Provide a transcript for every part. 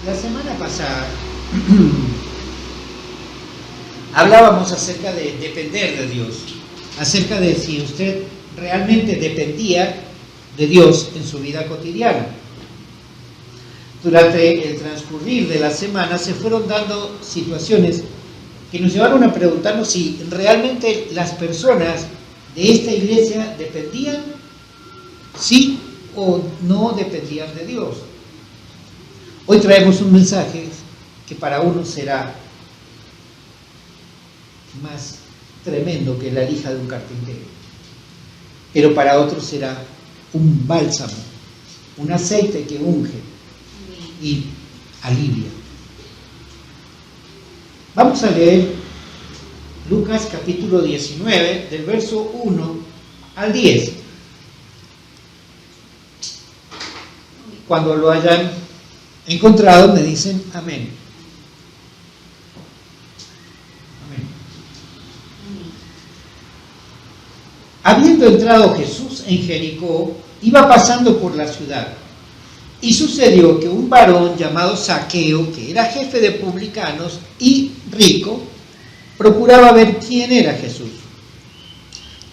La semana pasada hablábamos acerca de depender de Dios, acerca de si usted realmente dependía de Dios en su vida cotidiana. Durante el transcurrir de la semana se fueron dando situaciones que nos llevaron a preguntarnos si realmente las personas de esta iglesia dependían, sí o no dependían de Dios. Hoy traemos un mensaje que para uno será más tremendo que la lija de un carpintero, pero para otros será un bálsamo, un aceite que unge y alivia. Vamos a leer Lucas capítulo 19, del verso 1 al 10. Cuando lo hayan encontrado me dicen amén. Amén. Habiendo entrado Jesús en Jericó, iba pasando por la ciudad. Y sucedió que un varón llamado Zaqueo, que era jefe de publicanos y rico, procuraba ver quién era Jesús.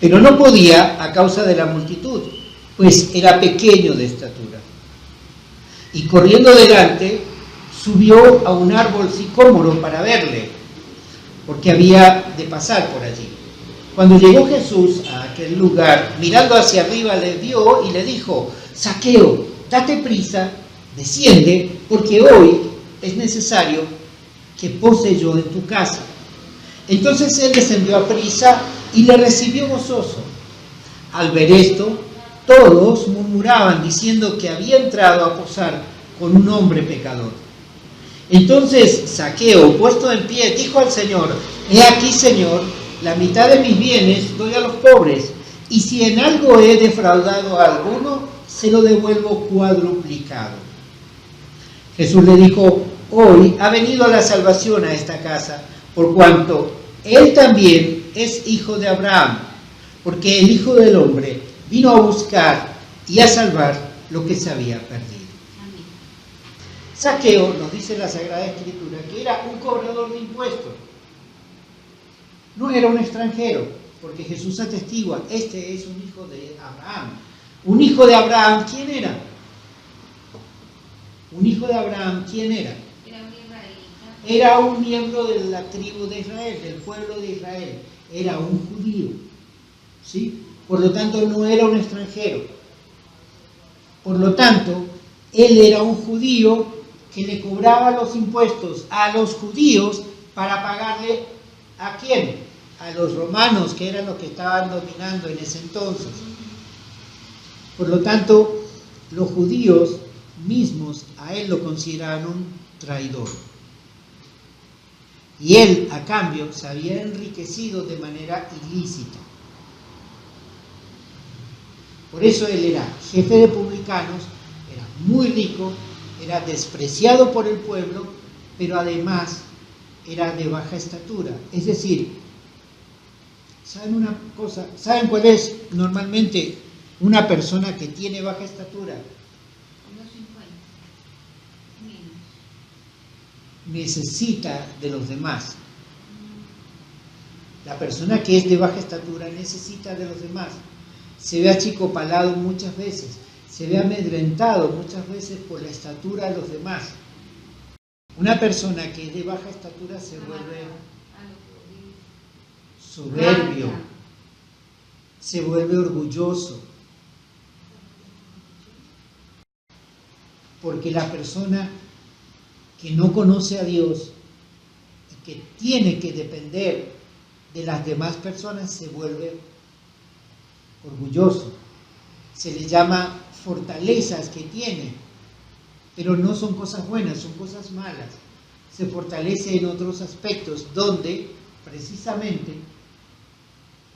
Pero no podía a causa de la multitud, pues era pequeño de estatura. Y corriendo delante, subió a un árbol sicómoro para verle, porque había de pasar por allí. Cuando llegó Jesús a aquel lugar, mirando hacia arriba, le vio y le dijo: Zaqueo, date prisa, desciende, porque hoy es necesario que pose yo en tu casa. Entonces él descendió a prisa y le recibió gozoso. Al ver esto, todos murmuraban diciendo que había entrado a posar con un hombre pecador. Entonces Zaqueo, puesto en pie, dijo al Señor: He aquí, Señor, la mitad de mis bienes doy a los pobres, y si en algo he defraudado a alguno, se lo devuelvo cuadruplicado. Jesús le dijo: Hoy ha venido la salvación a esta casa, por cuanto él también es hijo de Abraham, porque el Hijo del Hombre vino a buscar y a salvar lo que se había perdido. Amén. Zaqueo, nos dice la Sagrada Escritura, que era un cobrador de impuestos. No era un extranjero, porque Jesús atestigua: este es un hijo de Abraham. Un hijo de Abraham, ¿quién era? Un hijo de Abraham, ¿quién era? Era un israelita. Era un miembro de la tribu de Israel, del pueblo de Israel. Era un judío, ¿sí? Por lo tanto, no era un extranjero. Por lo tanto, él era un judío que le cobraba los impuestos a los judíos para pagarle ¿a quién? A los romanos, que eran los que estaban dominando en ese entonces. Por lo tanto, los judíos mismos a él lo consideraban un traidor. Y él, a cambio, se había enriquecido de manera ilícita. Por eso él era jefe de publicanos, era muy rico, era despreciado por el pueblo, pero además era de baja estatura. Es decir, ¿saben una cosa? ¿Saben cuál es normalmente una persona que tiene baja estatura? Unos 50. Menos. Necesita de los demás. La persona que es de baja estatura necesita de los demás. Se ve achicopalado muchas veces, se ve amedrentado muchas veces por la estatura de los demás. Una persona que es de baja estatura se vuelve soberbio, se vuelve orgulloso. Porque la persona que no conoce a Dios y que tiene que depender de las demás personas se vuelve orgulloso. Se le llama fortalezas que tiene, pero no son cosas buenas, son cosas malas. Se fortalece en otros aspectos donde precisamente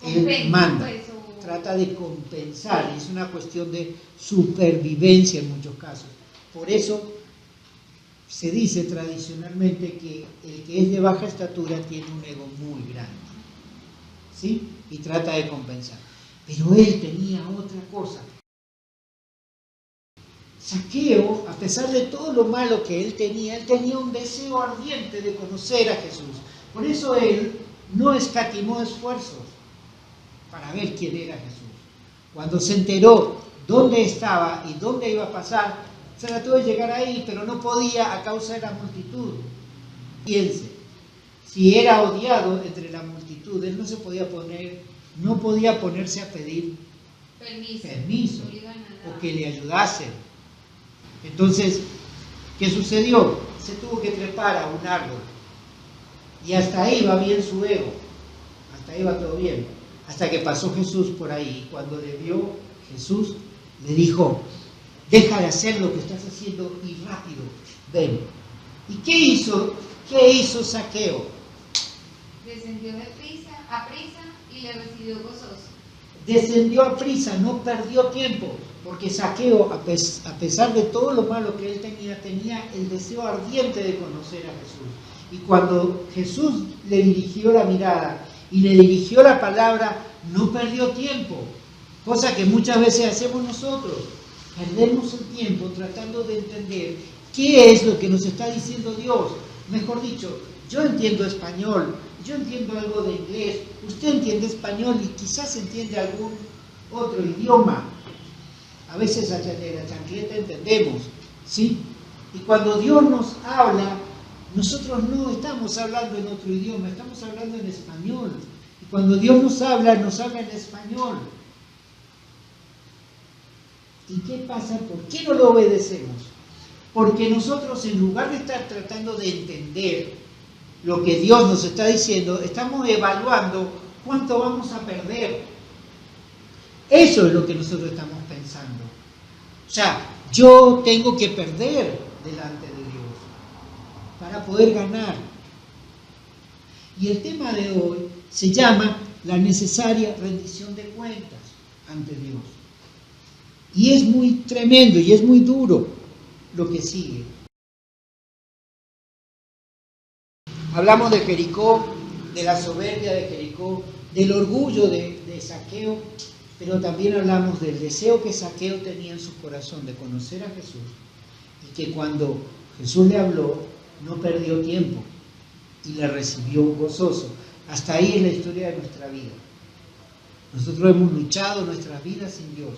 él manda, trata de compensar, es una cuestión de supervivencia en muchos casos. Por eso se dice tradicionalmente que el que es de baja estatura tiene un ego muy grande, ¿sí? Y trata de compensar. Pero él tenía otra cosa. Zaqueo, a pesar de todo lo malo que él tenía un deseo ardiente de conocer a Jesús. Por eso él no escatimó esfuerzos para ver quién era Jesús. Cuando se enteró dónde estaba y dónde iba a pasar, se trató de llegar ahí, pero no podía a causa de la multitud. Piense, si era odiado entre la multitud, él no podía ponerse a pedir permiso o que le ayudasen. Entonces, ¿qué sucedió? Se tuvo que trepar a un árbol. Y hasta ahí va bien su ego. Hasta ahí va todo bien. Hasta que pasó Jesús por ahí. Y cuando le vio, Jesús le dijo: deja de hacer lo que estás haciendo y rápido, ven. ¿Y qué hizo? ¿Qué hizo Zaqueo? Descendió a prisa y le recibió gozoso. Descendió a prisa, no perdió tiempo, porque Zaqueo, a pesar de todo lo malo que él tenía el deseo ardiente de conocer a Jesús. Y cuando Jesús le dirigió la mirada y le dirigió la palabra, no perdió tiempo, cosa que muchas veces hacemos nosotros. Perdemos el tiempo tratando de entender qué es lo que nos está diciendo Dios. Mejor dicho, yo entiendo español, yo entiendo algo de inglés, usted entiende español y quizás entiende algún otro idioma. A veces hasta de la chancleta entendemos, ¿sí? Y cuando Dios nos habla, nosotros no estamos hablando en otro idioma, estamos hablando en español. Y cuando Dios nos habla en español. ¿Y qué pasa? ¿Por qué no lo obedecemos? Porque nosotros, en lugar de estar tratando de entender lo que Dios nos está diciendo, estamos evaluando cuánto vamos a perder. Eso es lo que nosotros estamos pensando. O sea, yo tengo que perder delante de Dios para poder ganar. Y el tema de hoy se llama la necesaria rendición de cuentas ante Dios. Y es muy tremendo y es muy duro lo que sigue. Hablamos de Jericó, de la soberbia de Jericó, del orgullo de Zaqueo, pero también hablamos del deseo que Zaqueo tenía en su corazón de conocer a Jesús, y que cuando Jesús le habló, no perdió tiempo y le recibió gozoso. Hasta ahí es la historia de nuestra vida. Nosotros hemos luchado nuestras vidas sin Dios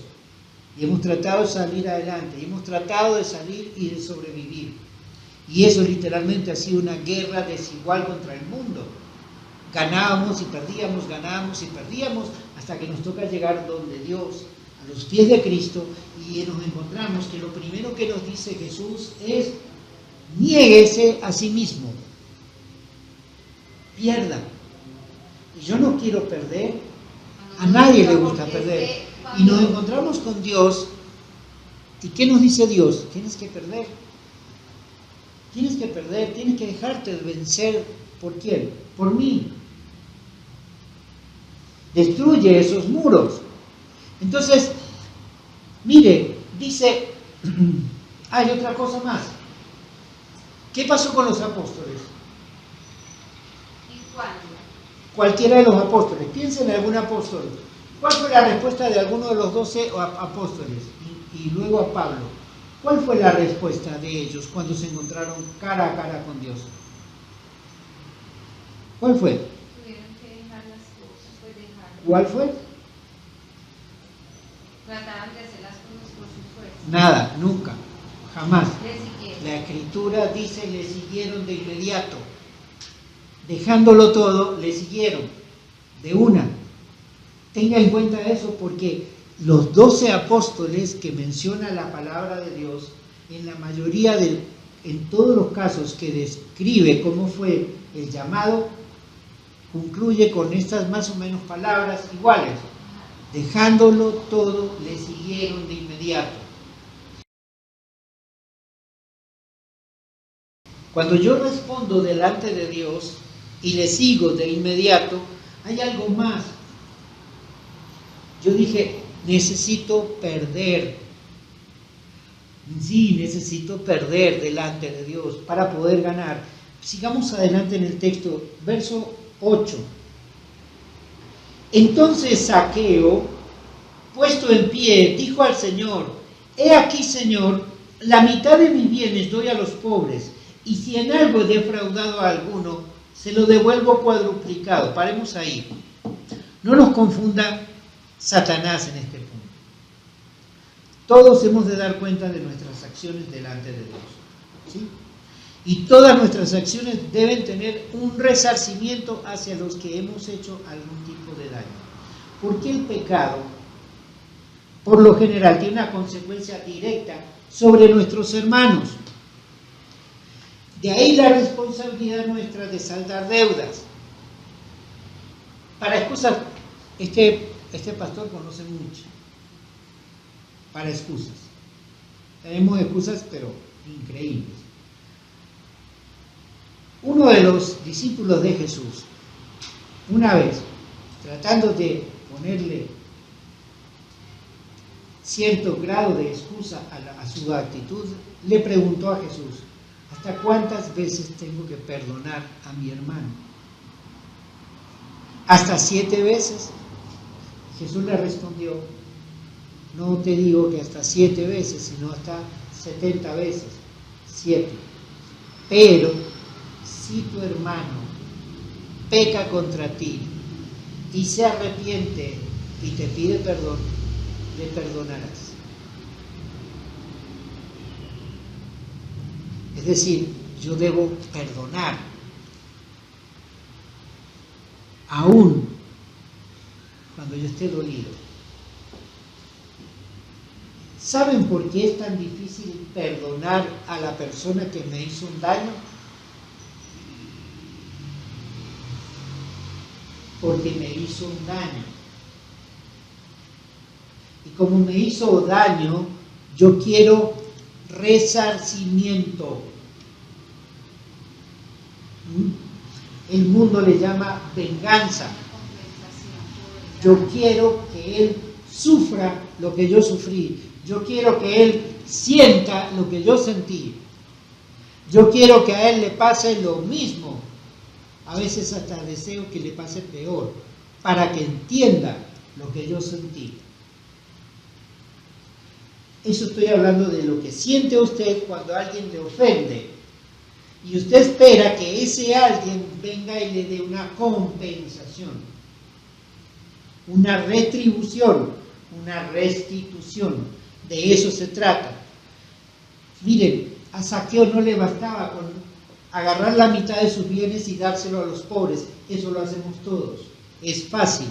y hemos tratado de salir adelante, y hemos tratado de salir y de sobrevivir. Y eso literalmente ha sido una guerra desigual contra el mundo. Ganábamos y perdíamos, hasta que nos toca llegar donde Dios, a los pies de Cristo, y nos encontramos que lo primero que nos dice Jesús es: niéguese a sí mismo, pierda. Y yo no quiero perder, a nadie le gusta perder. Y nos encontramos con Dios, ¿y qué nos dice Dios? Tienes que perder. Tienes que perder, tienes que dejarte vencer. ¿Por quién? Por mí. Destruye esos muros. Entonces, mire, dice, hay otra cosa más. ¿Qué pasó con los apóstoles? ¿Y cuándo? Cualquiera de los apóstoles. Piensen en algún apóstol. ¿Cuál fue la respuesta de alguno de los 12 apóstoles? Y luego a Pablo. ¿Cuál fue la respuesta de ellos cuando se encontraron cara a cara con Dios? ¿Cuál fue? Tuvieron que dejar las cosas, pues dejarlo. ¿Cuál fue? Trataban de hacer las cosas por su fuerza. Nada, nunca, jamás. Le siguieron. La Escritura dice: le siguieron de inmediato. Dejándolo todo, le siguieron de una. Tenga en cuenta eso, porque los 12 apóstoles que menciona la palabra de Dios, en la mayoría en todos los casos que describe cómo fue el llamado, concluye con estas más o menos palabras iguales: dejándolo todo, le siguieron de inmediato. Cuando yo respondo delante de Dios y le sigo de inmediato, hay algo más. Yo dije: necesito perder. Sí, necesito perder delante de Dios para poder ganar. Sigamos adelante en el texto, verso 8. Entonces Zaqueo, puesto en pie, dijo al Señor: he aquí, Señor, la mitad de mis bienes doy a los pobres, y si en algo he defraudado a alguno, se lo devuelvo cuadruplicado. Paremos ahí. No nos confunda Satanás en este punto. Todos hemos de dar cuenta de nuestras acciones delante de Dios, ¿sí? Y todas nuestras acciones deben tener un resarcimiento hacia los que hemos hecho algún tipo de daño. Porque el pecado, por lo general, tiene una consecuencia directa sobre nuestros hermanos. De ahí la responsabilidad nuestra de saldar deudas. Para excusas, este pastor conoce mucho. Para excusas. Tenemos excusas, pero increíbles. Uno de los discípulos de Jesús, una vez, tratando de ponerle cierto grado de excusa a su actitud, le preguntó a Jesús: ¿hasta cuántas veces tengo que perdonar a mi hermano? ¿Hasta 7 veces? Jesús le respondió: no te digo que hasta 7 veces, sino hasta 70 veces 7. Pero si tu hermano peca contra ti y se arrepiente y te pide perdón, le perdonarás. Es decir, yo debo perdonar, aún cuando yo esté dolido. ¿Saben por qué es tan difícil perdonar a la persona que me hizo un daño? Porque me hizo un daño. Y como me hizo daño, yo quiero resarcimiento. El mundo le llama venganza. Yo quiero que él sufra lo que yo sufrí. Yo quiero que él sienta lo que yo sentí. Yo quiero que a él le pase lo mismo. A veces hasta deseo que le pase peor, para que entienda lo que yo sentí. Eso estoy hablando de lo que siente usted cuando alguien le ofende. Y usted espera que ese alguien venga y le dé una compensación, una retribución, una restitución. De eso se trata. Miren, a Zaqueo no le bastaba con agarrar la mitad de sus bienes y dárselo a los pobres. Eso lo hacemos todos. Es fácil.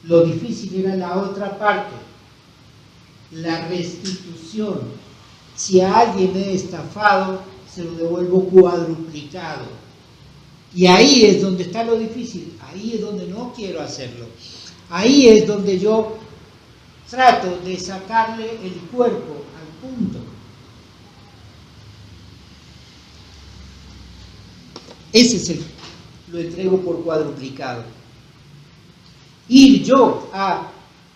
Lo difícil era la otra parte, la restitución. Si a alguien he estafado, se lo devuelvo cuadruplicado. Y ahí es donde está lo difícil. Ahí es donde no quiero hacerlo. Ahí es donde yo trato de sacarle el cuerpo al punto. Ese es lo entrego por cuadruplicado. Ir yo a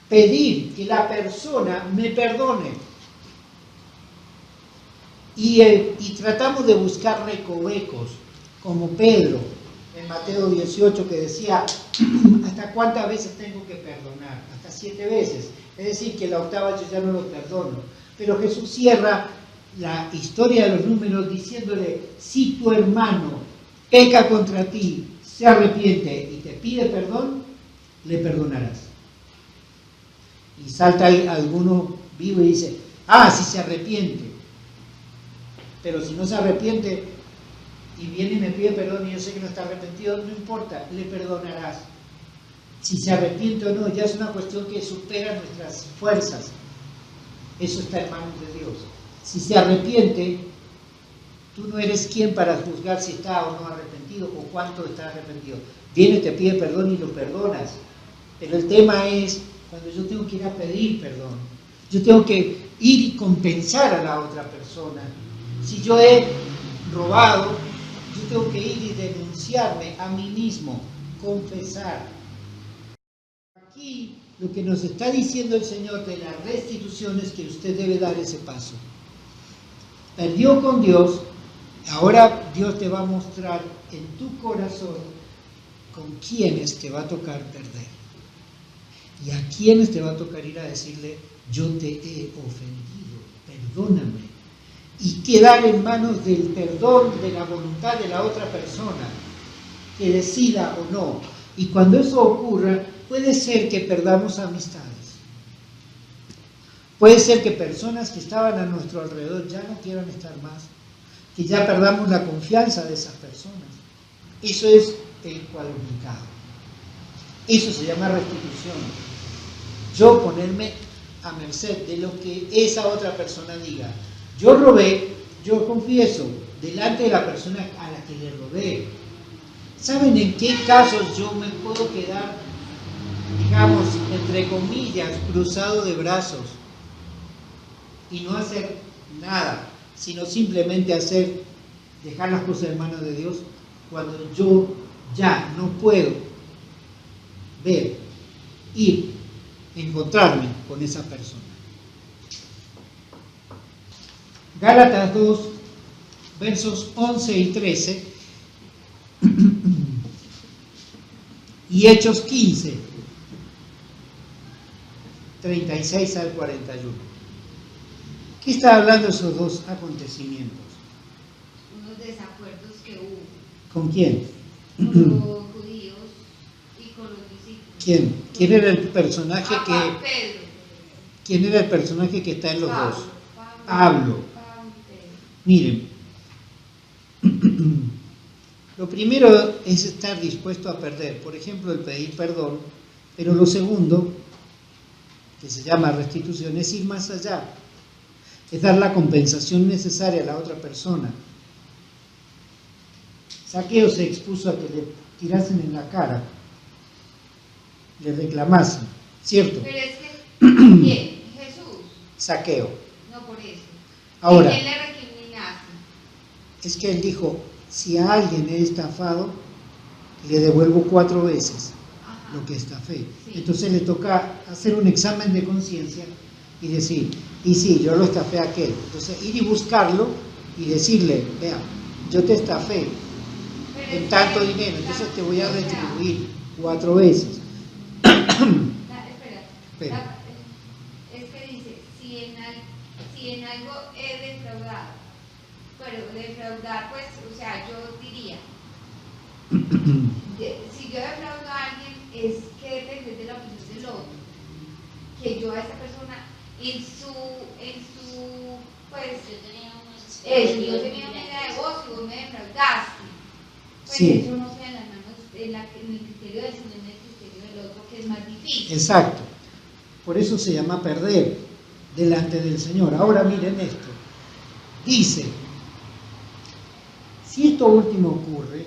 pedir que la persona me perdone. Y tratamos de buscar recovecos, como Pedro en Mateo 18, que decía: ¿hasta cuántas veces tengo que perdonar? Hasta 7 veces. Es decir, que la octava yo ya no lo perdono. Pero Jesús cierra la historia de los números diciéndole: si tu hermano peca contra ti, se arrepiente y te pide perdón, le perdonarás. Y salta alguno vivo y dice: si se arrepiente. Pero si no se arrepiente y viene y me pide perdón y yo sé que no está arrepentido, no importa, le perdonarás. Si se arrepiente o no, ya es una cuestión que supera nuestras fuerzas. Eso está en manos de Dios. Si se arrepiente, tú no eres quien para juzgar si está o no arrepentido o cuánto está arrepentido. Viene, te pide perdón y lo perdonas. Pero el tema es cuando yo tengo que ir a pedir perdón. Yo tengo que ir y compensar a la otra persona. Si yo he robado, yo tengo que ir y denunciarme a mí mismo, confesar. Aquí lo que nos está diciendo el Señor de la restitución es que usted debe dar ese paso. Perdió con Dios, ahora Dios te va a mostrar en tu corazón con quiénes te va a tocar perder. Y a quiénes te va a tocar ir a decirle: yo te he ofendido, perdóname. quedar en manos del perdón, de la voluntad de la otra persona, que decida o no. Y cuando eso ocurra, puede ser que perdamos amistades. Puede ser que personas que estaban a nuestro alrededor ya no quieran estar más, que ya perdamos la confianza de esas personas. Eso es el cuadruplicado. Eso se llama restitución. Yo ponerme a merced de lo que esa otra persona diga. Yo robé, yo confieso, delante de la persona a la que le robé. ¿Saben en qué casos yo me puedo quedar, digamos, entre comillas, cruzado de brazos y no hacer nada, sino simplemente dejar las cosas en manos de Dios, cuando yo ya no puedo encontrarme con esa persona? Gálatas 2, versos 11 y 13, y Hechos 15, 36 al 41. ¿Qué está hablando esos dos acontecimientos? Unos desacuerdos que hubo ¿Con quién? con los judíos y con los discípulos. ¿Quién? ¿Quién era el personaje Pedro. ¿Quién era el personaje que está en los dos? Pablo. Miren, lo primero es estar dispuesto a perder, por ejemplo, el pedir perdón, pero lo segundo, que se llama restitución, es ir más allá, es dar la compensación necesaria a la otra persona. Zaqueo se expuso a que le tirasen en la cara, le reclamasen, ¿cierto? Pero es que, ¿quién? Jesús. Zaqueo. No por eso. Ahora, ¿Quién le recriminaste? es que él dijo, si a alguien he estafado, le devuelvo 4 veces lo que estafé. Sí. Entonces le toca hacer un examen de conciencia y decir, y sí, yo lo estafé a aquel. Entonces ir y buscarlo y decirle, vea, yo te estafé en tanto dinero, entonces te voy a retribuir 4 veces. Espera. Es que dice, si en algo he defraudado, pero defraudar, pues, o sea, yo diría, si yo defraudo a alguien, es que depende de la opinión del otro, que yo a esa persona, pues, yo tenía una idea de vos y vos me defraudaste, pues Sí. eso no sea en las manos, en el criterio del Señor, en el criterio del otro, que es más difícil. Exacto. Por eso se llama perder delante del Señor. Ahora miren esto. Dice, si esto último ocurre,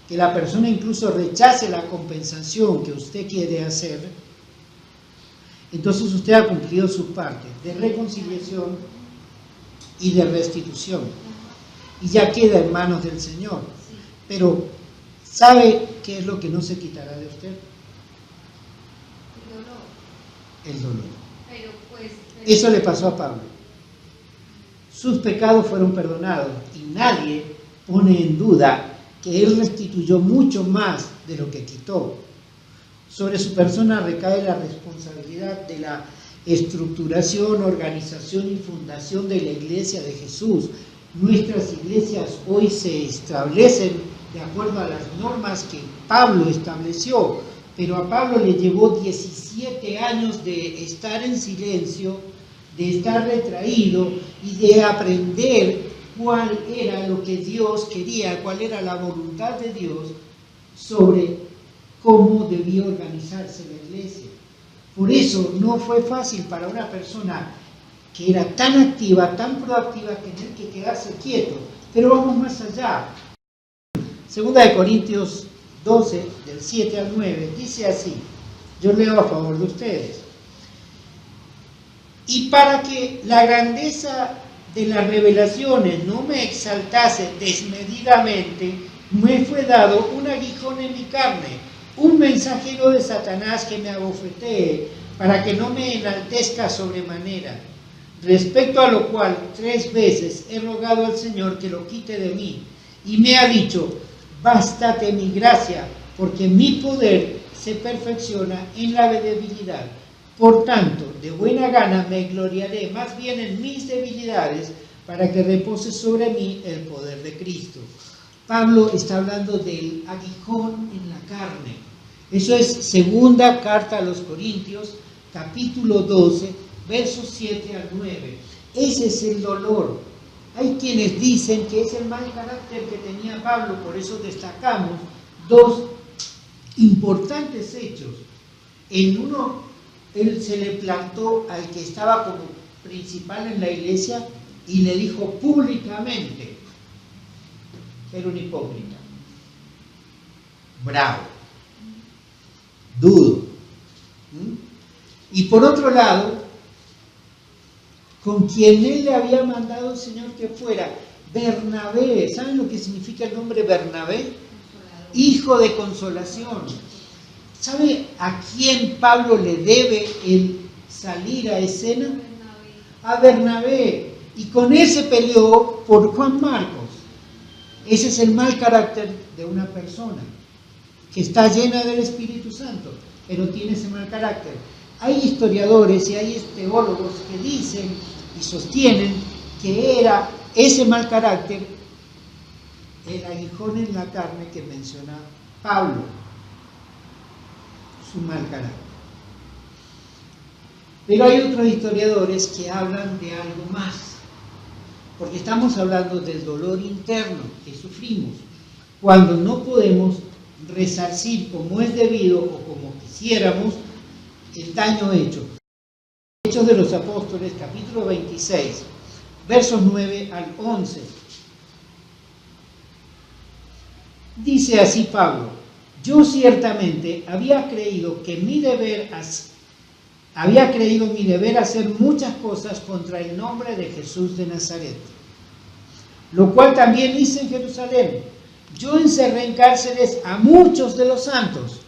que la persona incluso rechace la compensación que usted quiere hacer, entonces usted ha cumplido su parte de reconciliación y de restitución. Y ya queda en manos del Señor. Sí. Pero, ¿sabe qué es lo que no se quitará de usted? El dolor. Pero pues, Eso le pasó a Pablo. Sus pecados fueron perdonados y nadie pone en duda que él restituyó mucho más de lo que quitó. Sobre su persona recae la responsabilidad de la estructuración, organización y fundación de la Iglesia de Jesús. Nuestras iglesias hoy se establecen de acuerdo a las normas que Pablo estableció, pero a Pablo le llevó 17 años de estar en silencio, de estar retraído y de aprender cuál era lo que Dios quería, cuál era la voluntad de Dios sobre cómo debía organizarse la iglesia. Por eso no fue fácil para una persona que era tan activa, tan proactiva, tener que quedarse quieto. Pero vamos más allá. Segunda de Corintios 12, del 7 al 9, dice así, yo leo a favor de ustedes. Y para que la grandeza de las revelaciones no me exaltase desmedidamente, me fue dado un aguijón en mi carne, un mensajero de Satanás que me abofetee, para que no me enaltezca sobremanera. Respecto a lo cual 3 veces he rogado al Señor que lo quite de mí, y me ha dicho, bástate mi gracia, porque mi poder se perfecciona en la debilidad. Por tanto, de buena gana me gloriaré más bien en mis debilidades, para que repose sobre mí el poder de Cristo. Pablo está hablando del aguijón en la carne. Eso es segunda carta a los Corintios, capítulo 12, versos 7 al 9. Ese es el dolor. Hay quienes dicen que es el mal carácter que tenía Pablo, por eso destacamos dos importantes hechos. En uno, él se le plantó al que estaba como principal en la iglesia y le dijo públicamente: era un hipócrita, bravo, duro. Y por otro lado, con quien él le había mandado el Señor que fuera, Bernabé. ¿Saben lo que significa el nombre Bernabé? Hijo de consolación. ¿Sabe a quién Pablo le debe el salir a escena? A Bernabé. Y con ese peleó por Juan Marcos. Ese es el mal carácter de una persona que está llena del Espíritu Santo, pero tiene ese mal carácter. Hay historiadores y hay teólogos que dicen y sostienen que era ese mal carácter el aguijón en la carne que menciona Pablo, su mal carácter. Pero hay otros historiadores que hablan de algo más, porque estamos hablando del dolor interno que sufrimos cuando no podemos resarcir como es debido o como quisiéramos el daño hecho. Hechos de los Apóstoles, capítulo 26, versos 9 al 11. Dice así Pablo: yo ciertamente había creído mi deber hacer muchas cosas contra el nombre de Jesús de Nazaret, lo cual también hice en Jerusalén. Yo encerré en cárceles a muchos de los santos,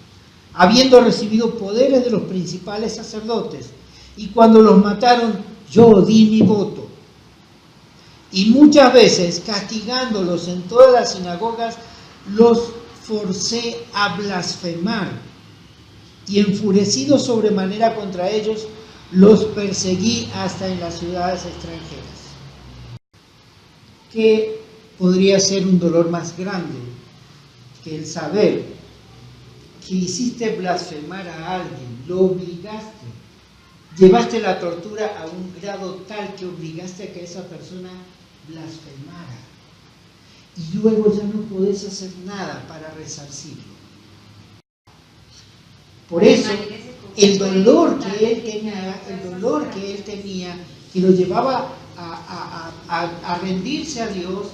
habiendo recibido poderes de los principales sacerdotes, y cuando los mataron, yo di mi voto. Y muchas veces, castigándolos en todas las sinagogas, los forcé a blasfemar, y enfurecido sobremanera contra ellos, los perseguí hasta en las ciudades extranjeras. ¿Qué podría ser un dolor más grande que el saber que hiciste blasfemar a alguien, lo obligaste, llevaste la tortura a un grado tal que obligaste a que esa persona blasfemara, y luego ya no podés hacer nada para resarcirlo? Por eso, el dolor que él tenía, que lo llevaba a rendirse a Dios,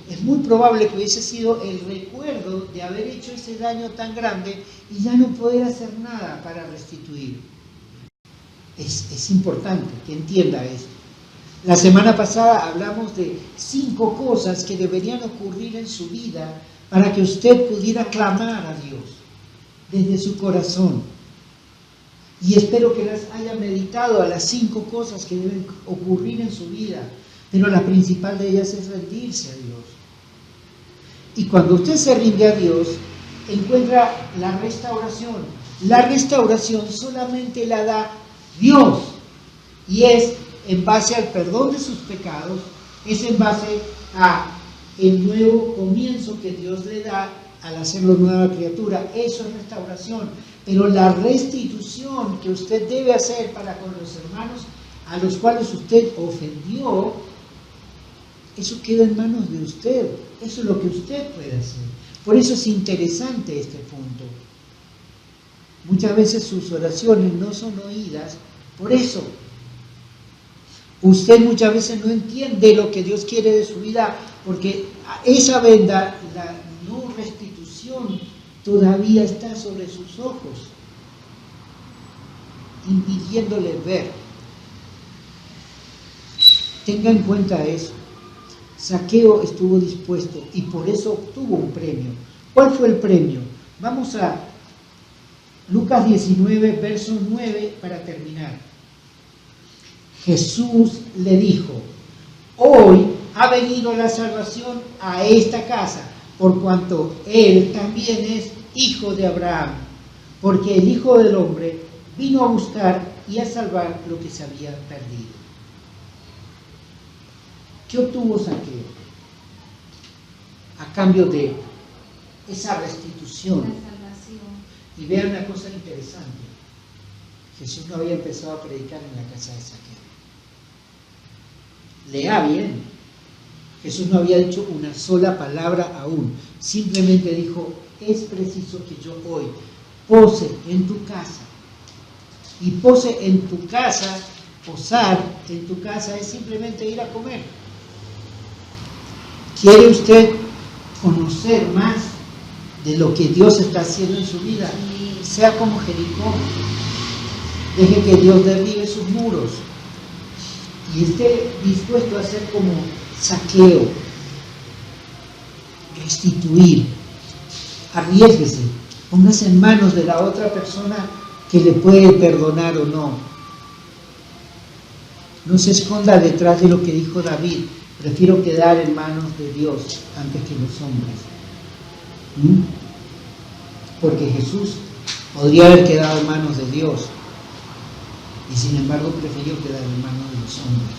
es muy probable que hubiese sido el recuerdo de haber hecho ese daño tan grande y ya no poder hacer nada para restituir. Es importante que entienda esto. La semana pasada hablamos de 5 cosas que deberían ocurrir en su vida para que usted pudiera clamar a Dios desde su corazón. Y espero que las haya meditado a las 5 cosas que deben ocurrir en su vida, pero la principal de ellas es rendirse a Dios. Y cuando usted se rinde a Dios, encuentra la restauración. La restauración solamente la da Dios, y es en base al perdón de sus pecados, es en base a el nuevo comienzo que Dios le da al hacerlo nueva criatura. Eso es restauración. Pero la restitución que usted debe hacer para con los hermanos a los cuales usted ofendió, eso queda en manos de usted. Eso es lo que usted puede hacer. Por eso es interesante este punto. Muchas veces sus oraciones no son oídas. Por eso, usted muchas veces no entiende lo que Dios quiere de su vida, porque esa venda, la no restitución, todavía está sobre sus ojos, impidiéndole ver. Tenga en cuenta eso. Zaqueo estuvo dispuesto y por eso obtuvo un premio. ¿Cuál fue el premio? Vamos a Lucas 19, verso 9 para terminar. Jesús le dijo: hoy ha venido la salvación a esta casa, por cuanto él también es hijo de Abraham, porque el Hijo del Hombre vino a buscar y a salvar lo que se había perdido. ¿Qué obtuvo Zaqueo a cambio de esa restitución? La salvación. Y vean una cosa interesante. Jesús no había empezado a predicar en la casa de Zaqueo. Lea bien. Jesús no había dicho una sola palabra aún. Simplemente dijo, es preciso que yo hoy pose en tu casa. Y pose en tu casa, posar en tu casa es simplemente ir a comer. ¿Quiere usted conocer más de lo que Dios está haciendo en su vida? Sea como Jericó. Deje que Dios derribe sus muros y esté dispuesto a ser como Zaqueo, restituir. Arriésguese, póngase en manos de la otra persona que le puede perdonar o no. No se esconda detrás de lo que dijo David, prefiero quedar en manos de Dios antes que los hombres. Porque Jesús podría haber quedado en manos de Dios y sin embargo prefirió quedar en manos de los hombres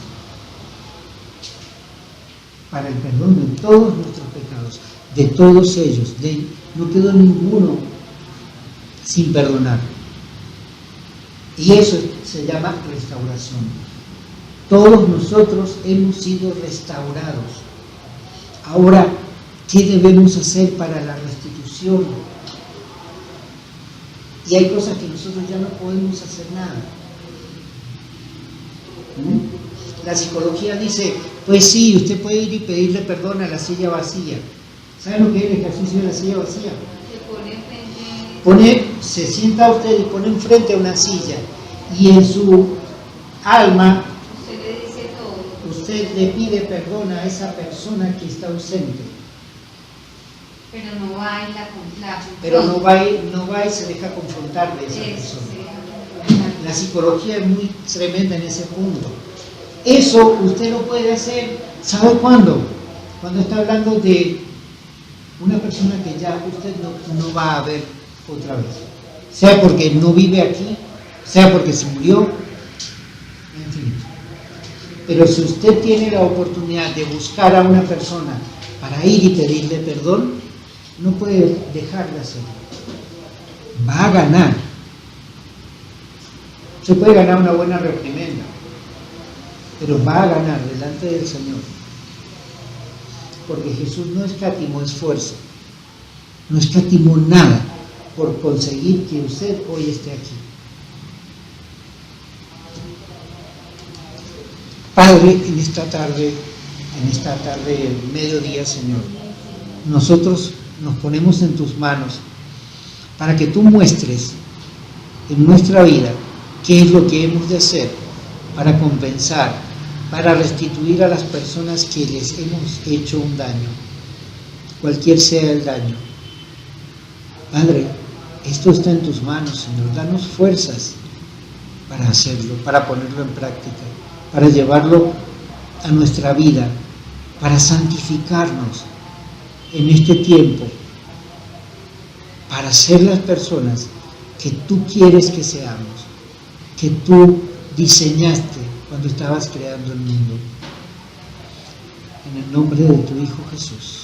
para el perdón de todos nuestros pecados, de todos ellos. No quedó ninguno sin perdonar. Y eso se llama restauración. Todos nosotros hemos sido restaurados. Ahora, ¿qué debemos hacer para la restitución? Y hay cosas que nosotros ya no podemos hacer nada. La psicología dice, pues sí, usted puede ir y pedirle perdón a la silla vacía. ¿Saben lo que es el ejercicio de la silla vacía? Se sienta usted y pone enfrente a una silla y en su alma usted le pide perdón a esa persona que está ausente. Pero no va y la Pero no va y se deja confrontar de esa persona. La psicología es muy tremenda en ese punto. Eso usted lo puede hacer, ¿sabe cuándo? Cuando está hablando de una persona que ya usted no va a ver otra vez. Sea porque no vive aquí, sea porque se murió, en fin. Pero si usted tiene la oportunidad de buscar a una persona para ir y pedirle perdón, no puede dejar de hacerlo. Va a ganar. Se puede ganar una buena reprimenda, pero va a ganar delante del Señor. Porque Jesús no escatimó esfuerzo, no escatimó nada por conseguir que usted hoy esté aquí. Padre, en esta tarde, mediodía, Señor, nosotros nos ponemos en tus manos para que tú muestres en nuestra vida qué es lo que hemos de hacer para compensar, para restituir a las personas que les hemos hecho un daño, cualquier sea el daño. Padre, esto está en tus manos, Señor. Danos fuerzas para hacerlo, para ponerlo en práctica, para llevarlo a nuestra vida, para santificarnos en este tiempo, para ser las personas que tú quieres que seamos, que tú diseñaste cuando estabas creando el mundo. En el nombre de tu Hijo Jesús.